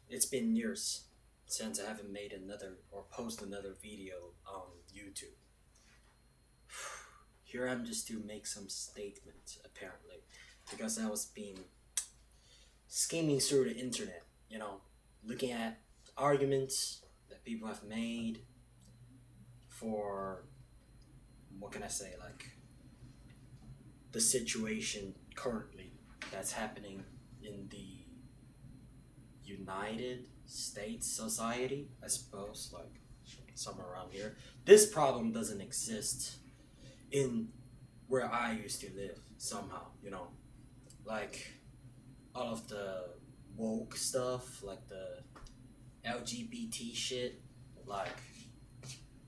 It's been years since I haven't made another or posted another video on YouTube. Here I'm just to make some statement, apparently, because I was being skimming through the internet, looking at arguments that people have made for, what can I say, like the situation currently that's happening in the United States society, I suppose, like somewhere around here. This problem doesn't exist in where I used to live somehow, like all of the woke stuff, like the LGBT shit, like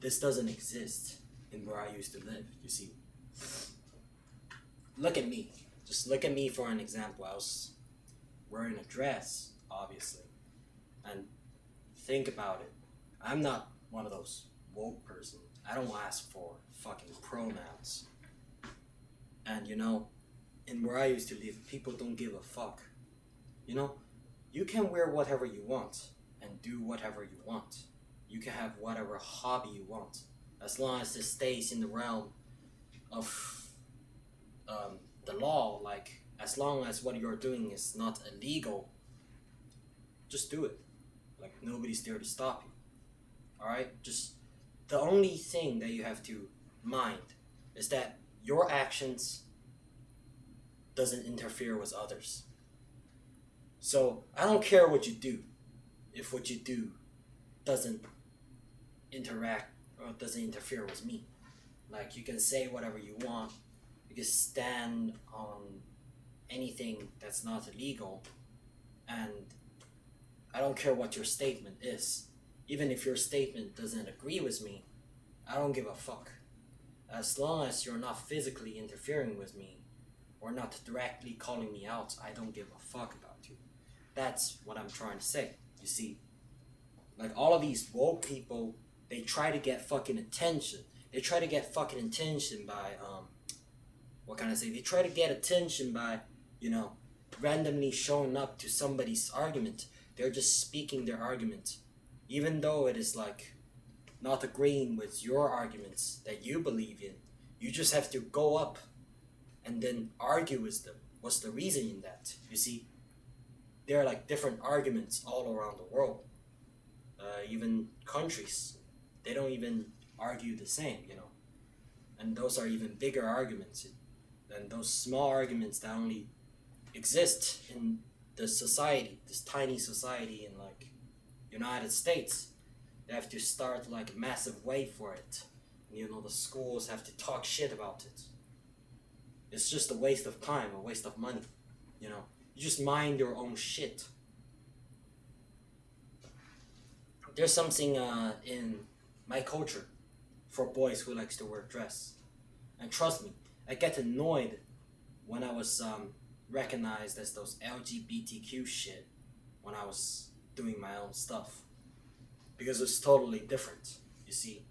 this doesn't exist in where I used to live, you see. Look at me. Just look at me for an example. I was wearing a dress, obviously. And think about it. I'm not one of those woke person. I don't ask for fucking pronouns. And in where I used to live, people don't give a fuck. You know, you can wear whatever you want and do whatever you want. You can have whatever hobby you want, as long as it stays in the realm of the law. Like, as long as what you're doing is not illegal, just do it. Like, nobody's there to stop you. All right, just the only thing that you have to mind is that your actions doesn't interfere with others. So I don't care what you do if what you do doesn't interact or doesn't interfere with me. Like, you can say whatever you want, you can stand on anything that's not illegal, and I don't care what your statement is. Even if your statement doesn't agree with me, I don't give a fuck. As long as you're not physically interfering with me or not directly calling me out, I don't give a fuck about you. That's what I'm trying to say. You see, like all of these woke people, they try to get fucking attention. They try to get fucking attention by what can I say? They try to get attention by, randomly showing up to somebody's argument. They're just speaking their argument, even though it is like not agreeing with your arguments that you believe in. You just have to go up and then argue with them. What's the reason in that? You see, there are like different arguments all around the world. Even countries, they don't even argue the same. And those are even bigger arguments than those small arguments that only exist in the society, this tiny society in like United States. They have to start like a massive wave for it. The schools have to talk shit about it. It's just a waste of time, a waste of money. You just mind your own shit. There's something in my culture for boys who likes to wear dress. And trust me, I get annoyed when I was recognized as those LGBTQ shit when I was doing my own stuff. Because it's totally different, you see.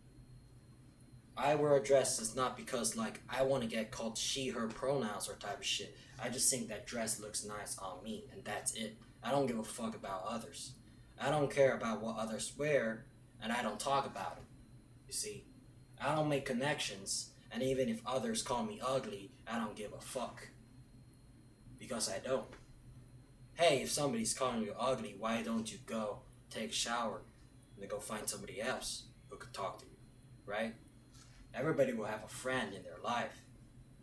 I wear a dress is not because like I want to get called she, her pronouns or type of shit. I just think that dress looks nice on me and that's it. I don't give a fuck about others. I don't care about what others wear and I don't talk about it. You see, I don't make connections, and even if others call me ugly, I don't give a fuck. Because I don't. Hey, if somebody's calling you ugly, why don't you go take a shower and then go find somebody else who could talk to you, right? Everybody will have a friend in their life.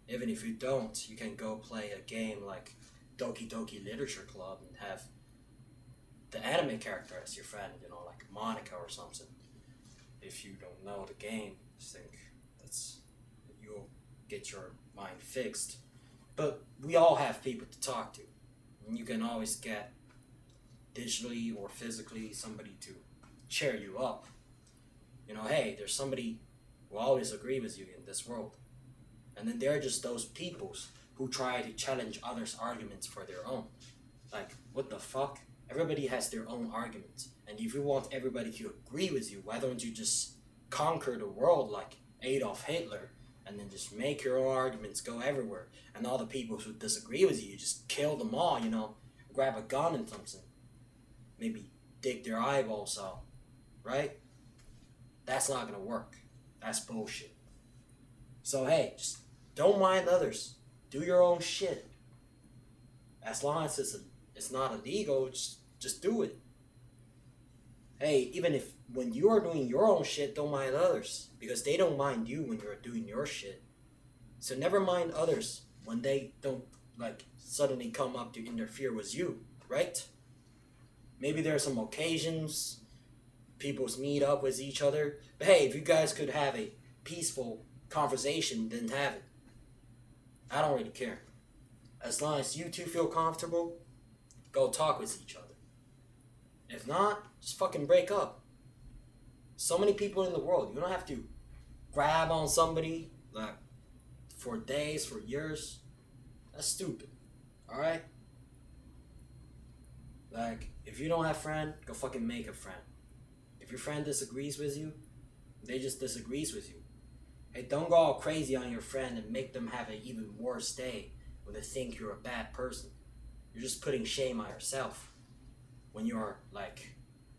Even if you don't, you can go play a game like Doki Doki Literature Club and have the anime character as your friend, like Monica or something. If you don't know the game, I think you'll get your mind fixed. But we all have people to talk to. And you can always get digitally or physically somebody to cheer you up. Hey, there's somebody who always agree with you in this world. And then there are just those peoples who try to challenge others' arguments for their own. Like, what the fuck? Everybody has their own arguments. And if you want everybody to agree with you, why don't you just conquer the world like Adolf Hitler and then just make your own arguments go everywhere? And all the people who disagree with you, just kill them all, grab a gun and something. Maybe dig their eyeballs out, right? That's not gonna work. That's bullshit. So hey, just don't mind others. Do your own shit. As long as it's not illegal, just do it. Hey, even if when you are doing your own shit, don't mind others because they don't mind you when you're doing your shit. So never mind others when they don't like suddenly come up to interfere with you, right? Maybe there are some occasions people's meet up with each other. But hey, if you guys could have a peaceful conversation, then have it. I don't really care. As long as you two feel comfortable, go talk with each other. If not, just fucking break up. So many people in the world, you don't have to grab on somebody like for days, for years. That's stupid. Alright? Like, if you don't have a friend, go fucking make a friend. If your friend disagrees with you, they just disagrees with you. Hey, don't go all crazy on your friend and make them have an even worse day when they think you're a bad person. You're just putting shame on yourself when you're like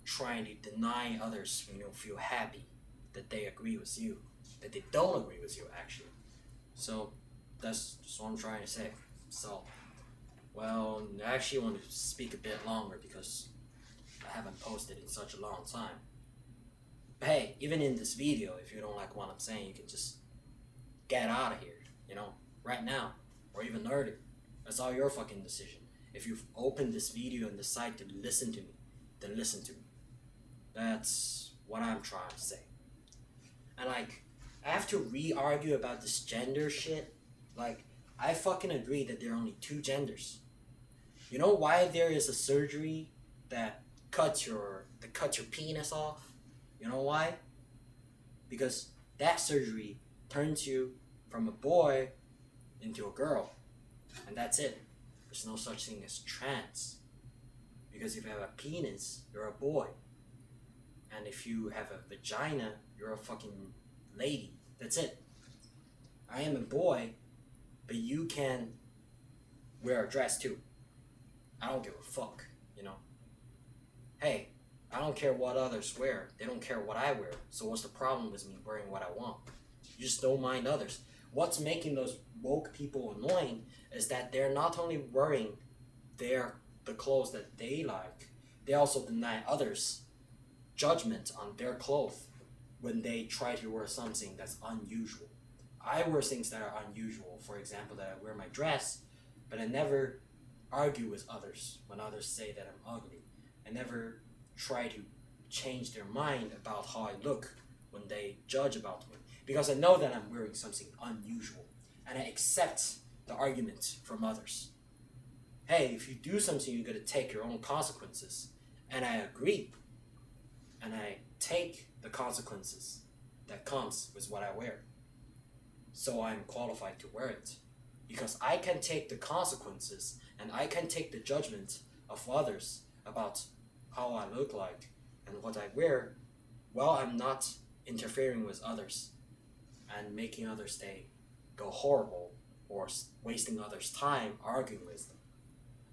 trying to deny others when you don't feel happy that they agree with you, that they don't agree with you actually. So that's just what I'm trying to say. So, well, I actually want to speak a bit longer because I haven't posted in such a long time. But hey, even in this video, if you don't like what I'm saying, you can just get out of here, right now, or even earlier. That's all your fucking decision. If you've opened this video and decide to listen to me, then listen to me. That's what I'm trying to say. And like, I have to re-argue about this gender shit. Like, I fucking agree that there are only two genders. You know why there is a surgery that cuts your penis off? You know why? Because that surgery turns you from a boy into a girl. And that's it. There's no such thing as trans. Because if you have a penis, you're a boy. And if you have a vagina, you're a fucking lady. That's it. I am a boy, but you can wear a dress too. I don't give a fuck, Hey, I don't care what others wear. They don't care what I wear. So what's the problem with me wearing what I want? You just don't mind others. What's making those woke people annoying is that they're not only wearing the clothes that they like, they also deny others judgment on their clothes when they try to wear something that's unusual. I wear things that are unusual. For example, that I wear my dress, but I never argue with others when others say that I'm ugly. I never try to change their mind about how I look when they judge about me. Because I know that I'm wearing something unusual. And I accept the argument from others. Hey, if you do something, you're going to take your own consequences. And I agree. And I take the consequences that comes with what I wear. So I'm qualified to wear it. Because I can take the consequences and I can take the judgment of others about how I look like and what I wear while I'm not interfering with others and making others go horrible or wasting others' time arguing with them.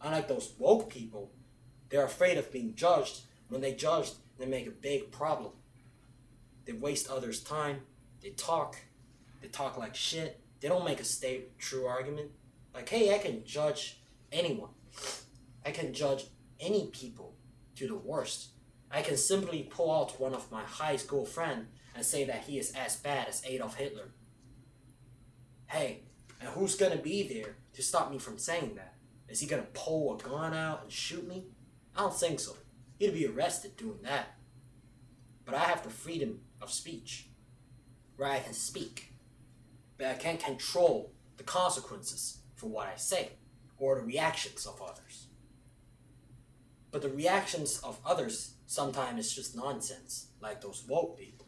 Unlike those woke people, they're afraid of being judged. When they judge, they make a big problem. They waste others' time. They talk like shit. They don't make a true argument. Like, hey, I can judge anyone. I can judge any people to the worst. I can simply pull out one of my high school friends and say that he is as bad as Adolf Hitler. Hey, and who's gonna be there to stop me from saying that? Is he gonna pull a gun out and shoot me? I don't think so. He'd be arrested doing that. But I have the freedom of speech, where I can speak, but I can't control the consequences for what I say or the reactions of others. But the reactions of others sometimes is just nonsense, like those woke people.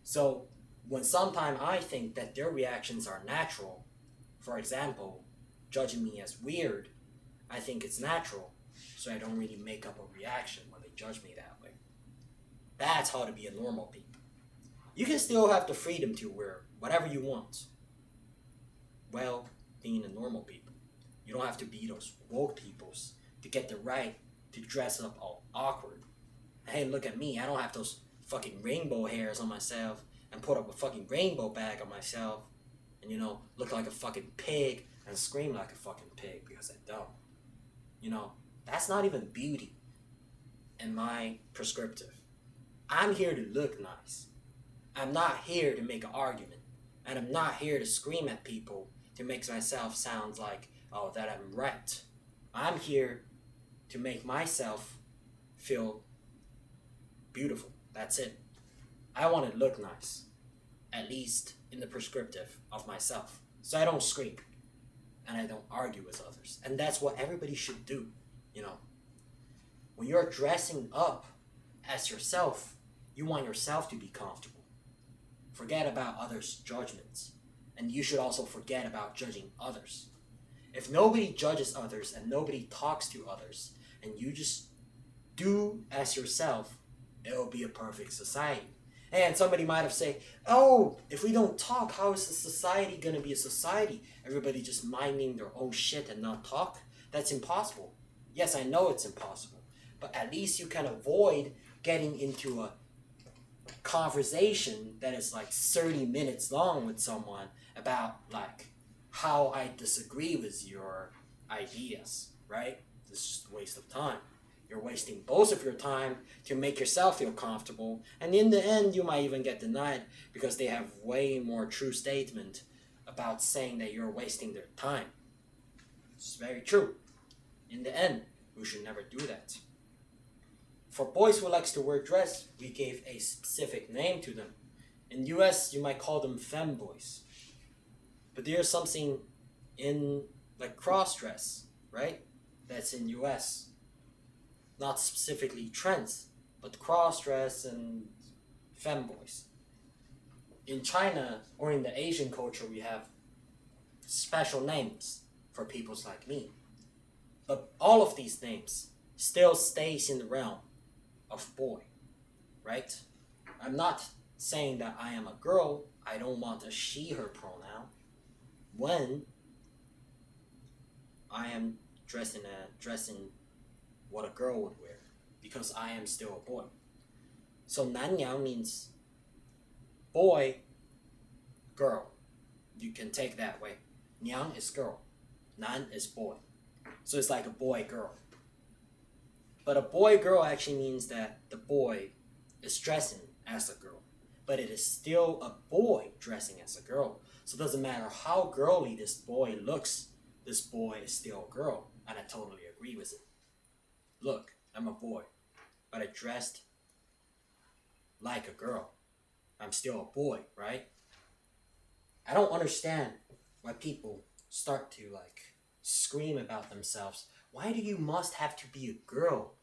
So when sometimes I think that their reactions are natural, for example, judging me as weird, I think it's natural, so I don't really make up a reaction when they judge me that way. That's how to be a normal people. You can still have the freedom to wear whatever you want. Well, being a normal people. You don't have to be those woke peoples to get the right to dress up all awkward Hey, look at me. I don't have those fucking rainbow hairs on myself and put up a fucking rainbow bag on myself and, look like a fucking pig and scream like a fucking pig because I don't. That's not even beauty in my prescriptive. I'm here to look nice. I'm not here to make an argument. And I'm not here to scream at people to make myself sound like, oh, that I'm right. I'm here to make myself feel beautiful. That's it. I want to look nice, at least in the prescriptive of myself. So I don't scream and I don't argue with others. And that's what everybody should do, When you're dressing up as yourself, you want yourself to be comfortable. Forget about others' judgments. And you should also forget about judging others. If nobody judges others and nobody talks to others, and you just do as yourself, it'll be a perfect society. And somebody might have said, oh, if we don't talk, how is the society going to be a society? Everybody just minding their own shit and not talk? That's impossible. Yes, I know it's impossible. But at least you can avoid getting into a conversation that is like 30 minutes long with someone about like how I disagree with your ideas, right? This is just a waste of time. You're wasting both of your time to make yourself feel comfortable, and in the end you might even get denied because they have way more true statement about saying that you're wasting their time. It's very true. In the end, we should never do that. For boys who likes to wear dress, we gave a specific name to them. In US, you might call them femboys. But there's something in like cross-dress, right? That's in US. Not specifically trends, but cross-dress and femboys. In China or in the Asian culture, we have special names for peoples like me. But all of these names still stays in the realm of boy, right? I'm not saying that I am a girl. I don't want a she, her pronoun when I am dressing what a girl would wear, because I am still a boy. So 男阳 means boy, girl. You can take that way. 娘 is girl. 男 is boy. So it's like a boy, girl. But a boy, girl actually means that the boy is dressing as a girl. But it is still a boy dressing as a girl. So it doesn't matter how girly this boy looks, this boy is still a girl. And I totally agree with it. Look, I'm a boy, but I dressed like a girl. I'm still a boy, right? I don't understand why people start to scream about themselves. Why do you must have to be a girl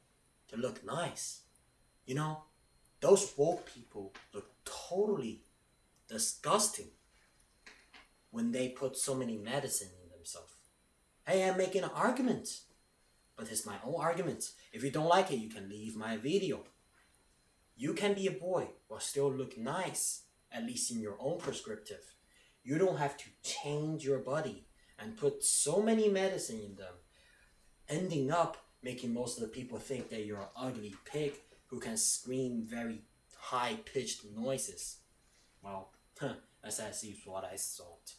to look nice? Those woke people look totally disgusting when they put so many medicine in themselves. Hey, I'm making an argument. But it's my own argument. If you don't like it, you can leave my video. You can be a boy but still look nice, at least in your own prescriptive. You don't have to change your body and put so many medicine in them, ending up making most of the people think that you're an ugly pig who can scream very high-pitched noises. Well, that's at least what I thought.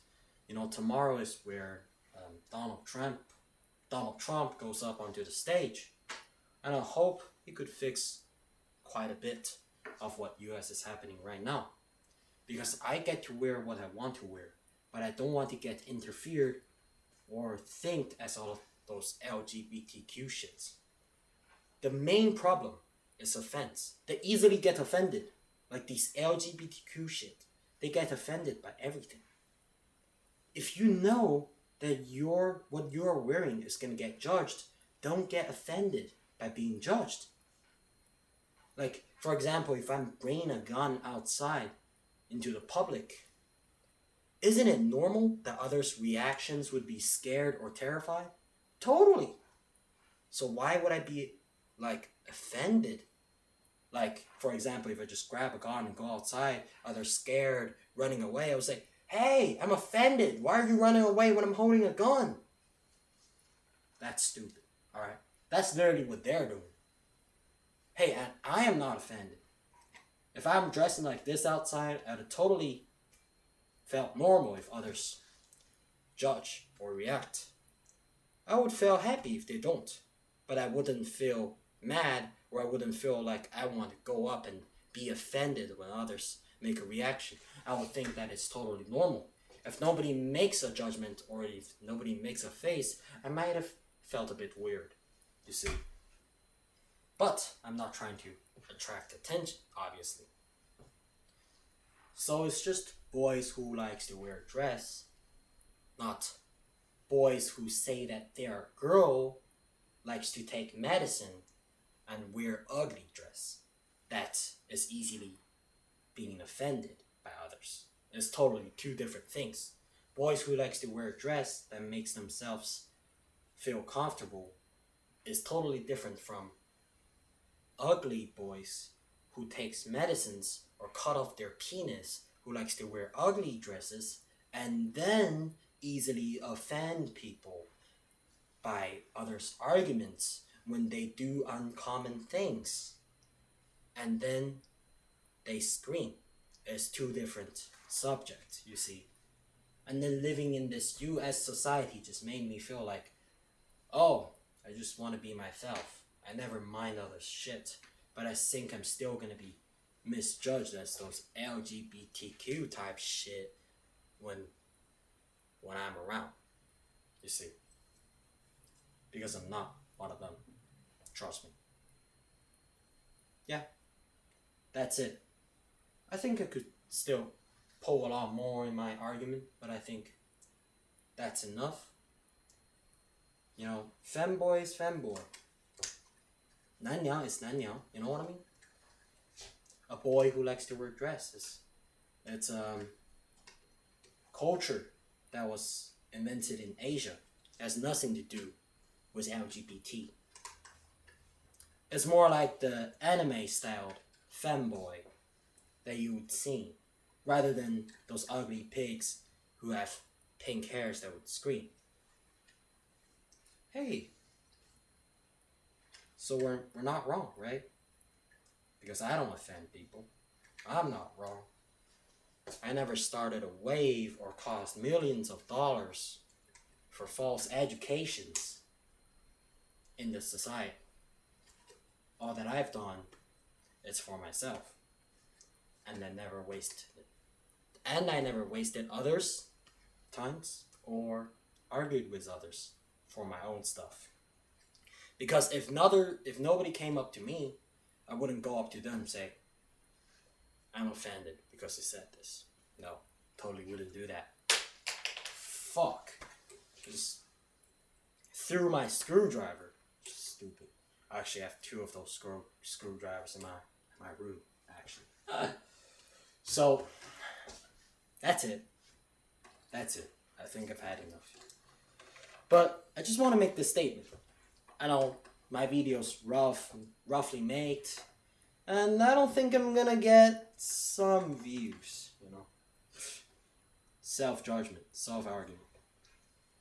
Tomorrow is where Donald Trump goes up onto the stage, and I hope he could fix quite a bit of what US is happening right now, because I get to wear what I want to wear, but I don't want to get interfered or think as all of those LGBTQ shits. The main problem is offense. They easily get offended, like these LGBTQ shit. They get offended by everything. If you know that what you're wearing is going to get judged, don't get offended by being judged. Like, for example, if I'm bringing a gun outside into the public, isn't it normal that others' reactions would be scared or terrified? Totally. So why would I be, offended? Like, for example, if I just grab a gun and go outside, others scared, running away, I would say, hey, I'm offended. Why are you running away when I'm holding a gun? That's stupid, alright? That's literally what they're doing. Hey, and I am not offended. If I'm dressing like this outside, I'd have totally felt normal if others judge or react. I would feel happy if they don't, but I wouldn't feel mad, or I wouldn't feel like I want to go up and be offended when others make a reaction. I would think that it's totally normal. If nobody makes a judgment or if nobody makes a face, I might have felt a bit weird, you see. But I'm not trying to attract attention, obviously. So it's just boys who likes to wear a dress, not boys who say that their girl likes to take medicine and wear ugly dress. That is easily being offended by others. It's totally two different things. Boys who likes to wear a dress that makes themselves feel comfortable is totally different from ugly boys who takes medicines or cut off their penis, who likes to wear ugly dresses and then easily offend people by others' arguments when they do uncommon things. And then they scream. It's two different subjects, you see. And then living in this US society just made me feel like, oh, I just want to be myself. I never mind others' shit, but I think I'm still gonna be misjudged as those LGBTQ type shit when I'm around, you see. Because I'm not one of them. Trust me. Yeah, that's it. I think I could still pull a lot more in my argument, but I think that's enough. You know, femboy is femboy. Nanya is nanya, you know what I mean? A boy who likes to wear dresses. It's culture that was invented in Asia. It has nothing to do with LGBT. It's more like the anime styled femboy that you would see, rather than those ugly pigs who have pink hairs that would scream. Hey, so we're not wrong, right? Because I don't offend people. I'm not wrong. I never started a wave or cost millions of dollars for false educations in this society. All that I've done is for myself. And I never wasted others' times or argued with others for my own stuff. Because if nobody came up to me, I wouldn't go up to them and say, I'm offended because you said this. No, totally wouldn't do that. Fuck. Just threw my screwdriver. Stupid. I actually have two of those screwdrivers in my room, actually. So, that's it. That's it. I think I've had enough. But I just want to make this statement. I know my video's roughly made, and I don't think I'm gonna get some views, you know. Self-judgment, self-argument.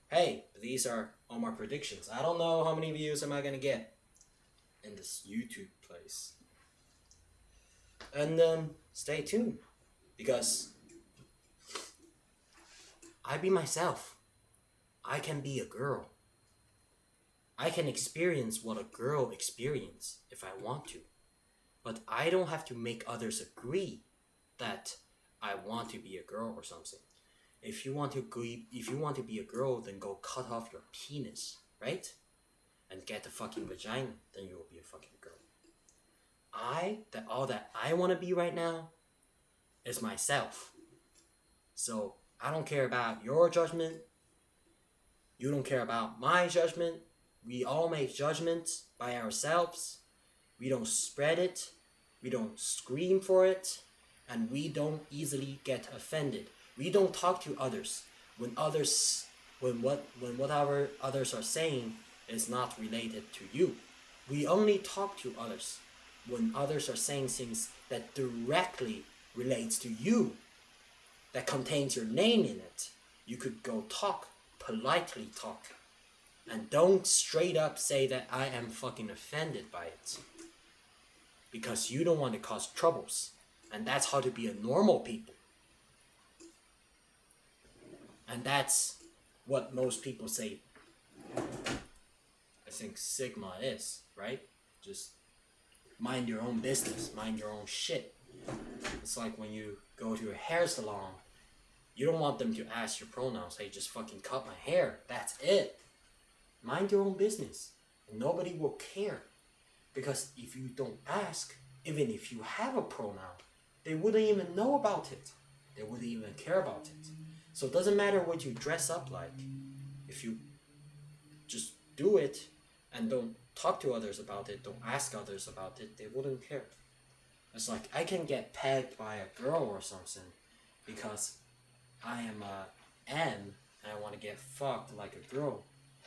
Hey, these are all my predictions. I don't know how many views am I gonna get in this YouTube place. And stay tuned, because I be myself. I can be a girl. I can experience what a girl experiences if I want to. But I don't have to make others agree that I want to be a girl or something. If you want to be a girl, then go cut off your penis, right? And get a fucking vagina, then you will be a fucking girl. All that I want to be right now is myself. So I don't care about your judgment. You don't care about my judgment. We all make judgments by ourselves. We don't spread it. We don't scream for it. And we don't easily get offended. We don't talk to others when whatever others are saying is not related to you. We only talk to others when others are saying things that directly relates to you, that contains your name in it. You could go politely talk. And don't straight up say that I am fucking offended by it. because you don't want to cause troubles. And that's how to be a normal people. And that's what most people say, I think, Sigma is, right? Just mind your own business, mind your own shit. It's like when you go to a hair salon, you don't want them to ask your pronouns. Hey, just fucking cut my hair. That's it. Mind your own business. And nobody will care. Because if you don't ask, even if you have a pronoun, they wouldn't even know about it. They wouldn't even care about it. So it doesn't matter what you dress up like. If you just do it and don't talk to others about it, don't ask others about it, they wouldn't care. It's like I can get pegged by a girl or something because I am a M and I want to get fucked like a girl.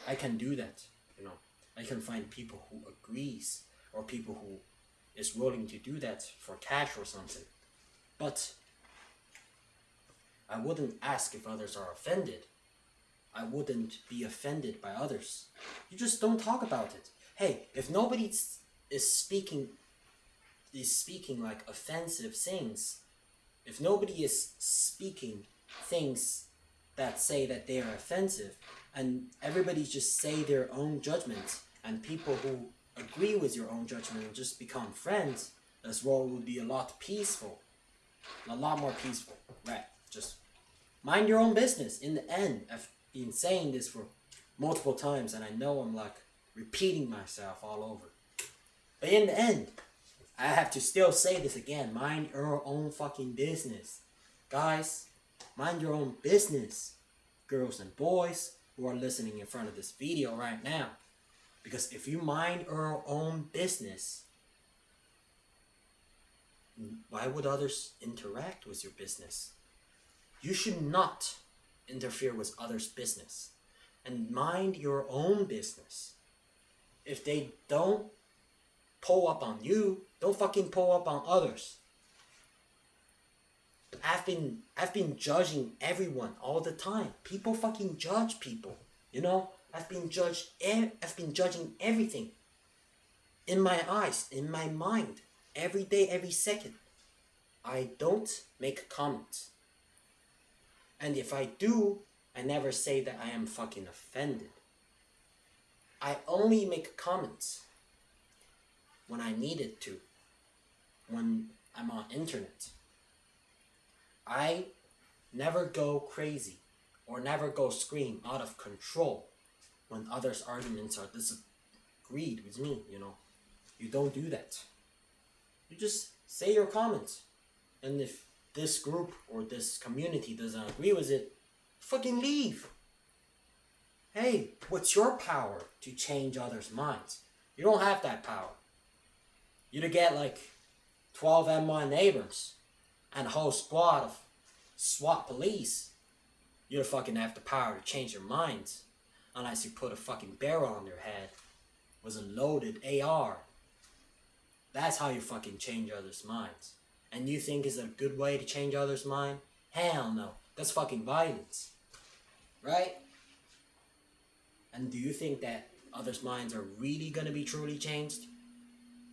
I can do that, you know. I can find people who agrees or people who is willing to do that for cash or something. But I wouldn't ask if others are offended. I wouldn't be offended by others. You just don't talk about it. Hey, if nobody is speaking like offensive things, if nobody is speaking things that say that they are offensive, and everybody just say their own judgments, and people who agree with your own judgment just become friends, this world would be a lot peaceful. A lot more peaceful. Right. Just mind your own business. In the end, I've been saying this for multiple times, and I know I'm like repeating myself all over. But in the end, I have to still say this again. Mind your own fucking business. Guys, mind your own business. Girls and boys who are listening in front of this video right now. Because if you mind your own business, why would others interact with your business? You should not interfere with others' business. And mind your own business. If they don't pull up on you, don't fucking pull up on others. I've been judging everyone all the time. People fucking judge people. You know? I've been judging everything. In my eyes, in my mind. Every day, every second. I don't make comments. And if I do, I never say that I am fucking offended. I only make comments when I needed to. When I'm on internet. I never go crazy or never go scream out of control when others' arguments are disagreed with me, you know. You don't do that. You just say your comments. And if this group or this community doesn't agree with it, fucking leave. Hey, what's your power to change others' minds? You don't have that power. You to get like 12 M1 neighbors and a whole squad of SWAT police. You don't fucking have the power to change their minds unless you put a fucking barrel on their head with a loaded AR. That's how you fucking change others' minds. And you think is a good way to change others' mind? Hell no. That's fucking violence. Right? And do you think that others' minds are really gonna be truly changed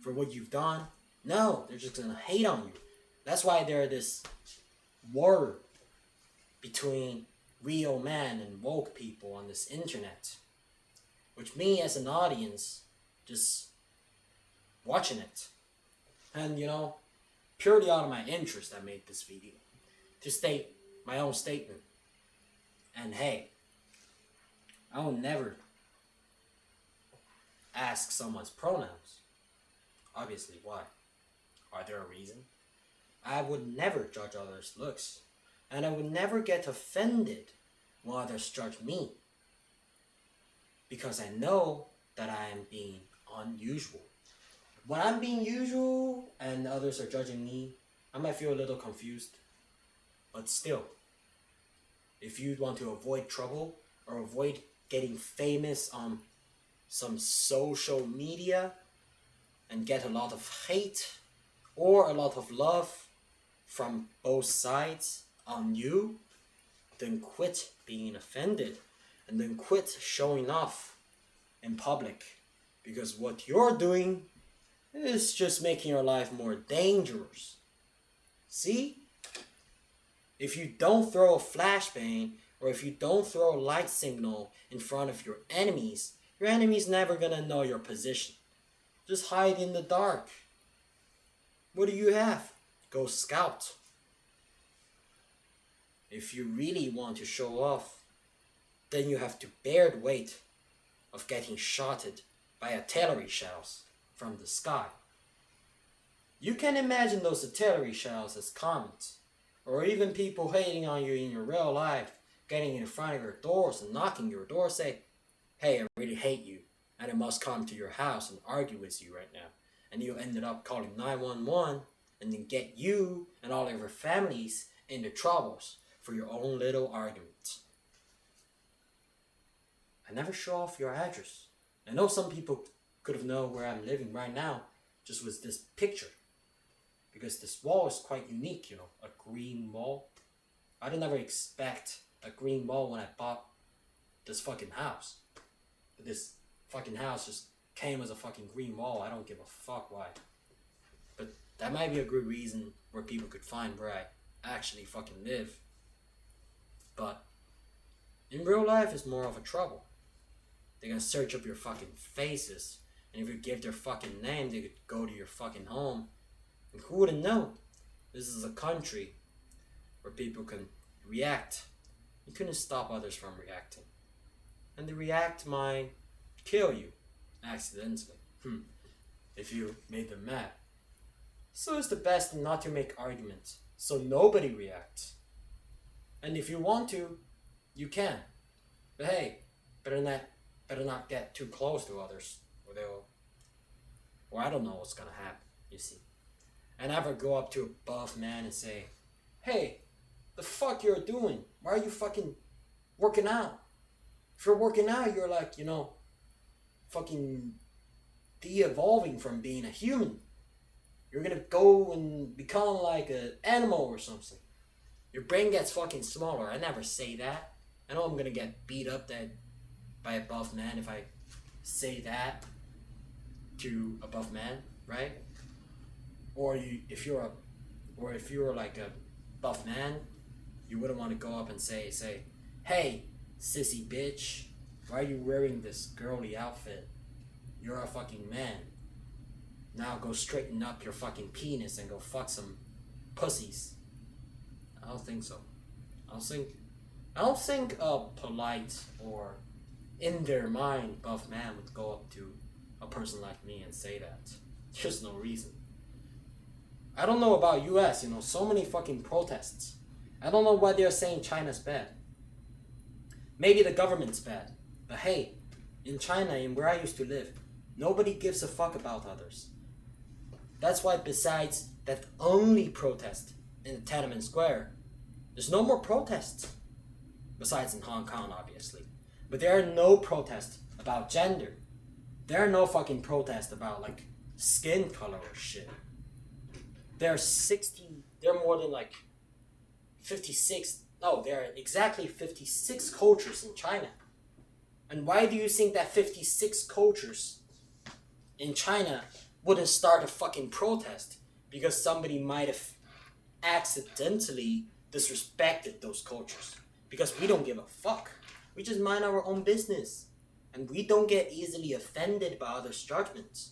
for what you've done? No, they're just gonna hate on you. That's why there's this war between real men and woke people on this internet. Which me as an audience, just watching it. And you know, purely out of my interest I made this video. To state my own statement. And hey, I will never ask someone's pronouns. Obviously, why? Are there a reason? I would never judge others' looks. And I would never get offended when others judge me. Because I know that I am being unusual. When I'm being usual and others are judging me, I might feel a little confused. But still, if you want to avoid trouble or avoid getting famous on some social media and get a lot of hate or a lot of love from both sides on you, then quit being offended and then quit showing off in public, because what you're doing It's just making your life more dangerous. See? If you don't throw a flashbang or if you don't throw a light signal in front of your enemy's never gonna know your position. Just hide in the dark. What do you have? Go scout. If you really want to show off, then you have to bear the weight of getting shotted by artillery shells from the sky. You can imagine those artillery shells as comets, or even people hating on you in your real life, getting in front of your doors and knocking your door, say, hey, I really hate you, and I must come to your house and argue with you right now. And you ended up calling 911, and then get you and all of your families into troubles for your own little arguments. I never show off your address. I know some people could have known where I'm living right now just with this picture. Because this wall is quite unique, a green wall. I didn't ever expect a green wall when I bought this fucking house. But this fucking house just came as a fucking green wall. I don't give a fuck why. But that might be a good reason where people could find where I actually fucking live. But in real life, it's more of a trouble. They're gonna search up your fucking faces. And if you give their fucking name, they could go to your fucking home. And who wouldn't know? This is a country where people can react. You couldn't stop others from reacting. And the react might kill you accidentally. If you made them mad. So it's the best not to make arguments. So nobody reacts. And if you want to, you can. But hey, better not get too close to others. Or I don't know what's gonna happen, you see. I never go up to a buff man and say, hey, the fuck you're doing? Why are you fucking working out? If you're working out, you're like, fucking de-evolving from being a human. You're gonna go and become like an animal or something. Your brain gets fucking smaller. I never say that. I know I'm gonna get beat up by a buff man if I say that to a buff man, right? Or if you're like a buff man, you wouldn't want to go up and say, hey, sissy bitch, why are you wearing this girly outfit? You're a fucking man. Now go straighten up your fucking penis and go fuck some pussies. I don't think so. I don't think a polite or in their mind buff man would go up to a person like me and say that. There's no reason. I don't know about US, so many fucking protests. I don't know why they're saying China's bad. Maybe the government's bad. But hey, in China, in where I used to live, nobody gives a fuck about others. That's why besides that only protest in the Tiananmen Square, there's no more protests. Besides in Hong Kong, obviously. But there are no protests about gender. There are no fucking protests about like skin color or shit. There are more than like 56, no, there are exactly 56 cultures in China. And why do you think that 56 cultures in China wouldn't start a fucking protest? Because somebody might have accidentally disrespected those cultures. Because we don't give a fuck. We just mind our own business. And we don't get easily offended by others' judgments.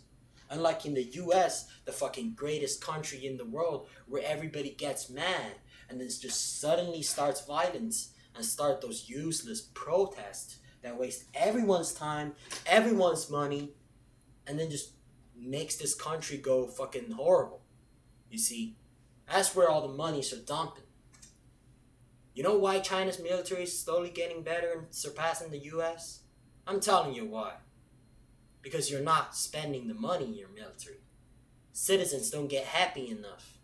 Unlike in the US, the fucking greatest country in the world, where everybody gets mad and then just suddenly starts violence and start those useless protests that waste everyone's time, everyone's money, and then just makes this country go fucking horrible. You see, that's where all the monies are dumping. You know why China's military is slowly getting better and surpassing the US? I'm telling you why. Because you're not spending the money in your military. Citizens don't get happy enough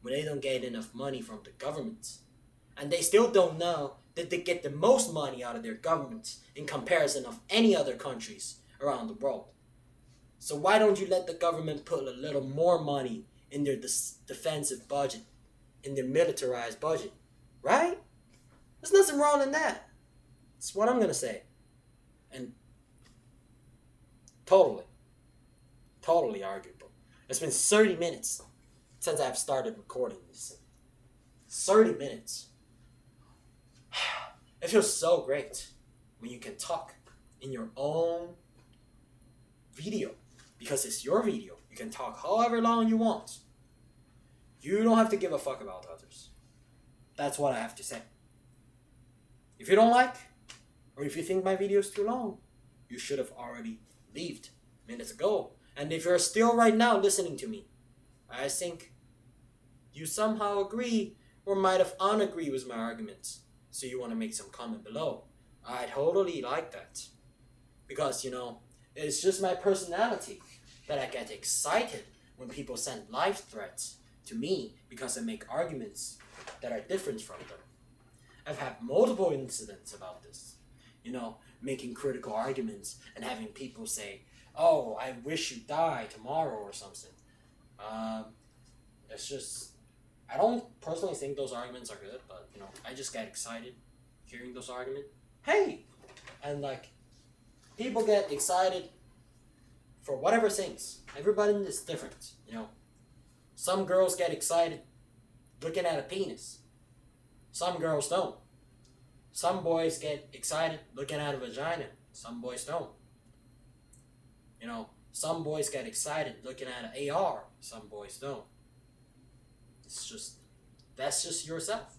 when they don't get enough money from the government. And they still don't know that they get the most money out of their government in comparison of any other countries around the world. So why don't you let the government put a little more money in their defensive budget, in their militarized budget, right? There's nothing wrong in that. That's what I'm going to say. And totally arguable. It's been 30 minutes since I've started recording this. 30 minutes. It feels so great when you can talk in your own video. Because it's your video. You can talk however long you want. You don't have to give a fuck about others. That's what I have to say. If you don't like, or if you think my video is too long, you should have already left minutes ago. And if you're still right now listening to me, I think you somehow agree or might have unagree with my arguments. So you want to make some comment below. I totally like that. Because, it's just my personality that I get excited when people send life threats to me because I make arguments that are different from them. I've had multiple incidents about this. Making critical arguments and having people say, oh, I wish you die tomorrow or something. It's just, I don't personally think those arguments are good, but, I just get excited hearing those arguments. Hey! And, people get excited for whatever things. Everybody is different, Some girls get excited looking at a penis. Some girls don't. Some boys get excited looking at a vagina. Some boys don't. Some boys get excited looking at an AR. Some boys don't. That's just yourself.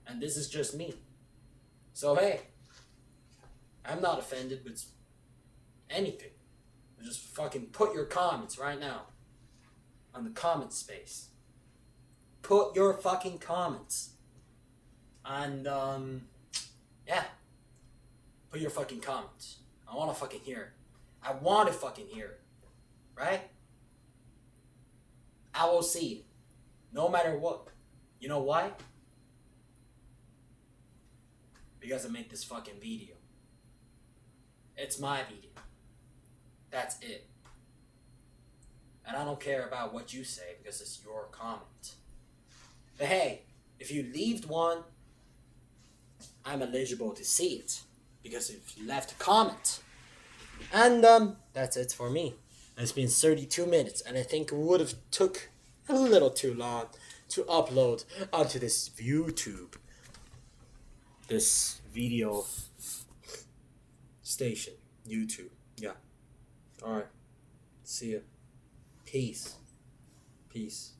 And this is just me. So hey, I'm not offended with anything. Just fucking put your comments right now on the comment space. Put your fucking comments. And, yeah. Put your fucking comments. I want to fucking hear it. I want to fucking hear it. Right? I will see it. No matter what. You know why? Because I made this fucking video. It's my video. That's it. And I don't care about what you say because it's your comment. But hey, if you left one, I'm eligible to see it. Because if you left a comment. And that's it for me. It's been 32 minutes and I think it would have took a little too long to upload onto this YouTube. This video station. YouTube. Yeah. Alright. See ya. Peace. Peace.